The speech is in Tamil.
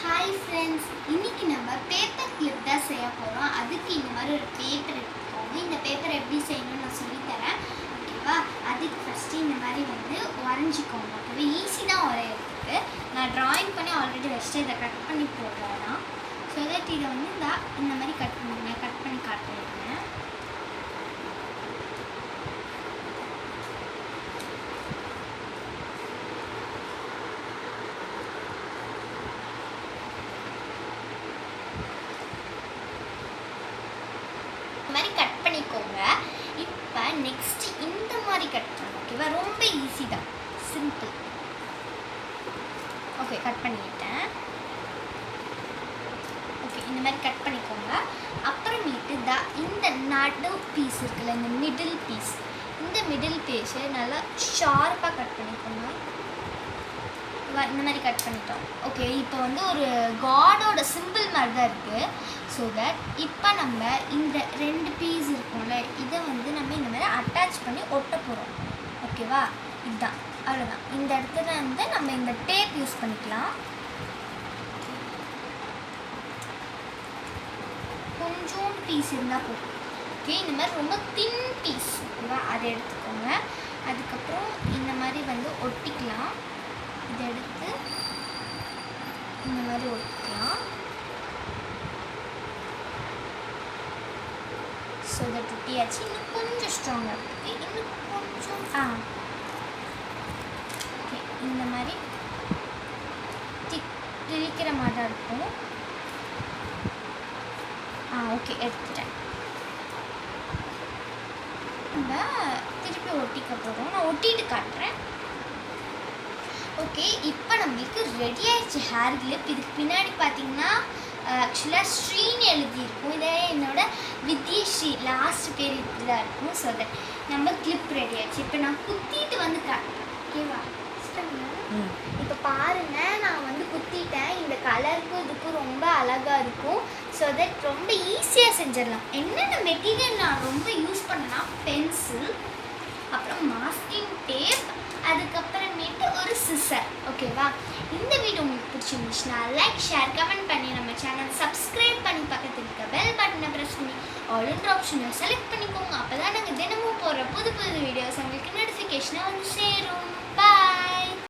ஹாய் ஃப்ரெண்ட்ஸ், இன்றைக்கி நம்ம பேப்பர் கிளிப் தான் செய்ய போகிறோம். அதுக்கு இந்த மாதிரி ஒரு பேப்பர் எடுத்துக்கோங்க. இந்த பேப்பர் எப்படி செய்யணும்னு நான் சொல்லித்தரேன், ஓகேவா? அதுக்கு ஃபஸ்ட்டு இந்த மாதிரி வரைஞ்சிக்கோங்க. ஓகேவா? ஈஸி தான் வரையிறதுக்கு. நான் ட்ராயிங் பண்ணி ஆல்ரெடி வச்சுட்டு இதை கட் பண்ணி போடுறேன். ஸோ தட் இதை இந்த மாதிரி கட் பண்ணி காட்டுறேன். மாதிரி கட் பண்ணிக்கோங்க. இப்போ நெக்ஸ்ட் இந்த மாதிரி கட் பண்ணணும். ஓகேவா? ரொம்ப ஈஸி தான், சிம்பிள். ஓகே, கட் பண்ணிட்டேன். ஓகே, இந்த மாதிரி கட் பண்ணிக்கோங்க. அப்புறமேட்டு இந்த நடு பீஸ் இருக்குல்ல, இந்த மிடில் பீஸ், இந்த மிடில் பீஸை நல்லா ஷார்ப்பாக கட் பண்ணிக்கோங்க. இந்த மாதிரி கட் பண்ணிட்டோம். ஓகே, இப்போ ஒரு காடோட சிம்பிள் மாதிரி தான் இருக்குது. ஸோ தட் இப்போ நம்ம இந்த ரெண்டு பீஸ் இருக்கும்ல, இதை நம்ம இந்த மாதிரி அட்டாச் பண்ணி ஒட்ட போகிறோம். ஓகேவா? இதுதான், அவ்வளோதான். இந்த இடத்துல நம்ம இந்த டேப் யூஸ் பண்ணிக்கலாம். கொஞ்சம் பீஸ் இருந்தால் போதும். ஓகே, இந்த மாதிரி ரொம்ப தின் பீஸ், ஓகேவா? அதை எடுத்துக்கோங்க. அதுக்கப்புறம் இந்த மாதிரி ஒட்டிக்கலாம். இதை எடுத்து இந்த மாதிரி ஒட்டிக்கலாம். ஸோ தட் ஒட்டியாச்சு. இன்னும் கொஞ்சம் ஸ்ட்ராங்காக இருக்குது. இன்னும் கொஞ்சம் ஓகே, இந்த மாதிரி திரிக்கிற மாதிரி தான் இருக்கும். ஓகே, எடுத்துட்டேன். நம்ம திருப்பி ஒட்டிக்க போகிறோம். நான் ஒட்டிட்டு காட்டுறேன். ஓகே, இப்போ நம்மளுக்கு ரெடி ஆயிடுச்சு ஹேர் கிளிப். இதுக்கு பின்னாடி பார்த்தீங்கன்னா ஆக்சுவலாக ஸ்ரீன்னு எழுதியிருக்கும். இதே என்னோட வித்யஸ்ரீ லாஸ்ட் பேர் இப்படிதான் இருக்கும். ஸோ தட் நம்ம கிளிப் ரெடி ஆயிடுச்சு. இப்போ நான் குத்திட்டு காட்டுறேன். ஓகேவா? இப்போ பாருங்கள், நான் குத்திட்டேன். இந்த கலருக்கும் இதுக்கும் ரொம்ப அழகாக இருக்கும். ஸோ தட் ரொம்ப ஈஸியாக செஞ்சிடலாம். என்னென்ன மெட்டீரியல் நான் ரொம்ப யூஸ் பண்ணேன்னா பென்சில், அப்புறம் மாஸ்கிங் டேப், அதுக்கப்புறமேட்டு ஒரு சிசர். ஓகேவா? இந்த வீடியோ உங்களுக்கு பிடிச்சிருந்துச்சுன்னா லைக், ஷேர், கமெண்ட் பண்ணி நம்ம சேனல் சப்ஸ்கிரைப் பண்ணி பக்கத்தில் இருக்க பெல் பட்டனை ப்ரெஸ் பண்ணி ஆல்ன்ற ஆப்ஷனை செலக்ட் பண்ணிக்கோங்க. அப்போ தான் நாங்கள் தினமும் போடுற புது புது வீடியோஸ் உங்களுக்கு நோட்டிஃபிகேஷனாக சேரும். பாய்.